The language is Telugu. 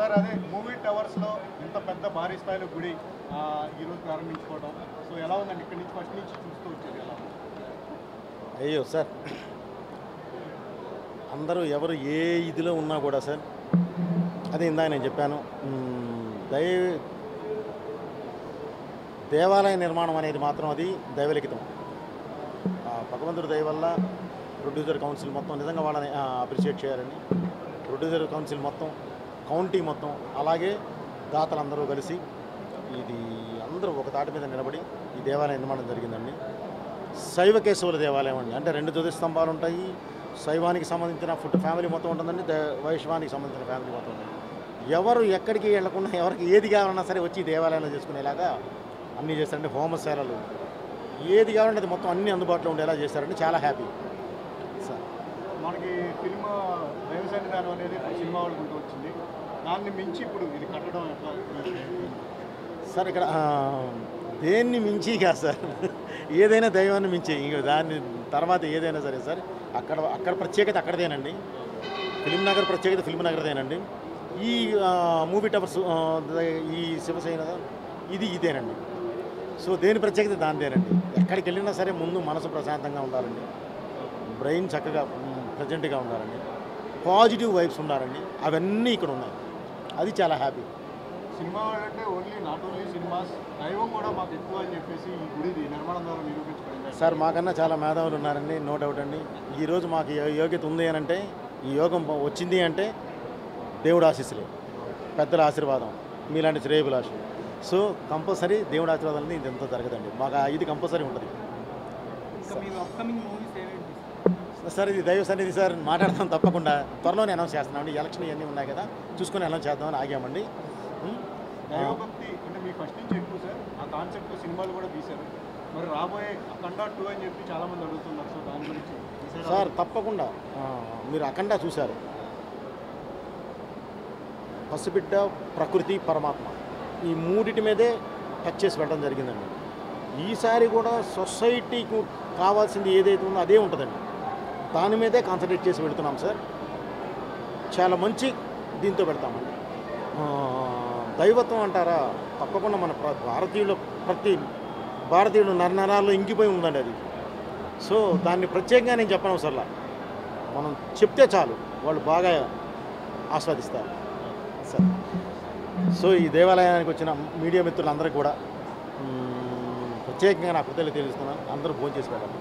సార్ అదే మూవీ టవర్స్లో ఇంత పెద్ద భారీ స్థాయిలో గుడి ఈరోజు ప్రారంభించుకోవడం, సో ఎలా ఉందండి? ఇక్కడి నుంచి ఫస్ట్ నుంచి చూస్తూ వచ్చేది ఎలా? అయ్యో సార్, అందరూ ఎవరు ఏ ఇదిలో ఉన్నా కూడా సార్, అదే ఇందాక నేను చెప్పాను, దేవాలయ నిర్మాణం అనేది మాత్రం అది దైవలిఖితం. భగవంతుడి దయ వల్ల ప్రొడ్యూసర్ కౌన్సిల్ మొత్తం నిజంగా వాళ్ళని అప్రిషియేట్ చేయాలని, ప్రొడ్యూసర్ కౌన్సిల్ మొత్తం, కౌంటీ మొత్తం, అలాగే దాతలందరూ కలిసి ఇది అందరూ ఒక తాటి మీద నిలబడి ఈ దేవాలయం నిర్మాణం జరిగిందండి. శైవ కేశవుల దేవాలయం అండి. అంటే 2 ధ్వజస్తంభాలు ఉంటాయి. శైవానికి సంబంధించిన ఫ్యామిలీ మొత్తం ఉంటుందండి, వైష్ణవానికి సంబంధించిన ఫ్యామిలీ మొత్తం ఉంటుంది. ఎవరు ఎక్కడికి వెళ్లకుండా ఎవరికి ఏది కావాలన్నా సరే వచ్చి దేవాలయంలో చేసుకునేలాగా అన్నీ చేస్తారండి. హోమశాలలు ఏది కావాలంటే అది మొత్తం అన్నీ అందుబాటులో ఉండేలా చేస్తారండి. చాలా హ్యాపీ సార్. మనకి ఫిల్మ్ దైవసన్నిధానం అనేది సినిమా వాళ్ళకుంటూ వచ్చింది, దాన్ని మించి ఇప్పుడు ఇది కట్టడం ఎట్లా సార్? ఇక్కడ దేన్ని మించి కాదు సార్, ఏదైనా దైవాన్ని మించి, ఇంక దాని తర్వాత ఏదైనా సరే సార్, అక్కడ ప్రత్యేకత అక్కడదేనండి. ఫిల్మ్ నగర్ ప్రత్యేకత ఫిల్మ్ నగర్దేనండి. ఈ మూవీ టవర్స్, ఈ శివసేన ఇదేనండి. సో దేని ప్రత్యేకత దానిదేనండి. ఎక్కడికి వెళ్ళినా సరే ముందు మనసు ప్రశాంతంగా ఉండాలండి, బ్రెయిన్ చక్కగా ప్రజెంట్గా ఉండాలండి, పాజిటివ్ వైబ్స్ ఉండాలండి. అవన్నీ ఇక్కడ ఉన్నాయి. అది చాలా హ్యాపీ. సినిమా అంటే నాట్ ఓన్లీ సినిమాస్, దైవం కూడా మాకు ఎక్కువ అని చెప్పేసి ఈ గుడి నిర్మాణం ద్వారా నిరూపించుకోండి సార్. మాకన్నా చాలా మేధావులు ఉన్నారండి, నో డౌట్ అండి. ఈరోజు మాకు యోగ్యత ఉంది అని అంటే, ఈ యోగం వచ్చింది అంటే దేవుడు ఆశీస్సులే, పెద్దల ఆశీర్వాదం, మీలాంటి శ్రేయభిలాషులు. సో కంపల్సరీ దేవుడు ఆశీర్వాదాలని ఇది ఎంతో జరగదండి. మాకు ఇది కంపల్సరీ ఉంటుంది సార్. ఇది దైవ సన్నిధి సార్, మాట్లాడతాం తప్పకుండా. త్వరలోనే అనౌన్స్ చేస్తున్నామండి. ఎలక్షన్ ఇవన్నీ ఉన్నాయి కదా, చూసుకొని అనౌన్స్ చేద్దామని ఆగామండి. దైవభక్తి అంటే మీ ఫస్ట్ నుంచి ఎక్కువ సార్, ఆ కాన్సెప్ట్ సినిమాలు కూడా తీశారు. మరి రాబోయే అఖండ 2 అని చెప్పి చాలామంది అడుగుతున్నారు. సో దాని గురించి సార్ తప్పకుండా. మీరు అఖండ చూశారు, పసిబిడ్డ, ప్రకృతి, పరమాత్మ, ఈ మూడిటి మీదే టచ్ చేసి పెట్టడం జరిగిందండి. ఈసారి కూడా సొసైటీకి కావాల్సింది ఏదైతే ఉందో అదే ఉంటుందండి, దాని మీదే కాన్సన్ట్రేట్ చేసి పెడుతున్నాం సార్. చాలా మంచి దీంతో పెడతామండి. దైవత్వం అంటారా, తప్పకుండా మన ప్రతి భారతీయుడు నరనరాల్లో ఇంకిపోయి ఉందండి అది. సో దాన్ని ప్రత్యేకంగా నేను చెప్పను అవసరంలా, మనం చెప్తే చాలు వాళ్ళు బాగా ఆస్వాదిస్తారు సార్. సో ఈ దేవాలయానికి వచ్చిన మీడియా మిత్రులందరికీ కూడా ప్రత్యేకంగా నా కృతజ్ఞతలు తెలుస్తున్నాను. అందరూ భోజనం చేసి పెట్టండి.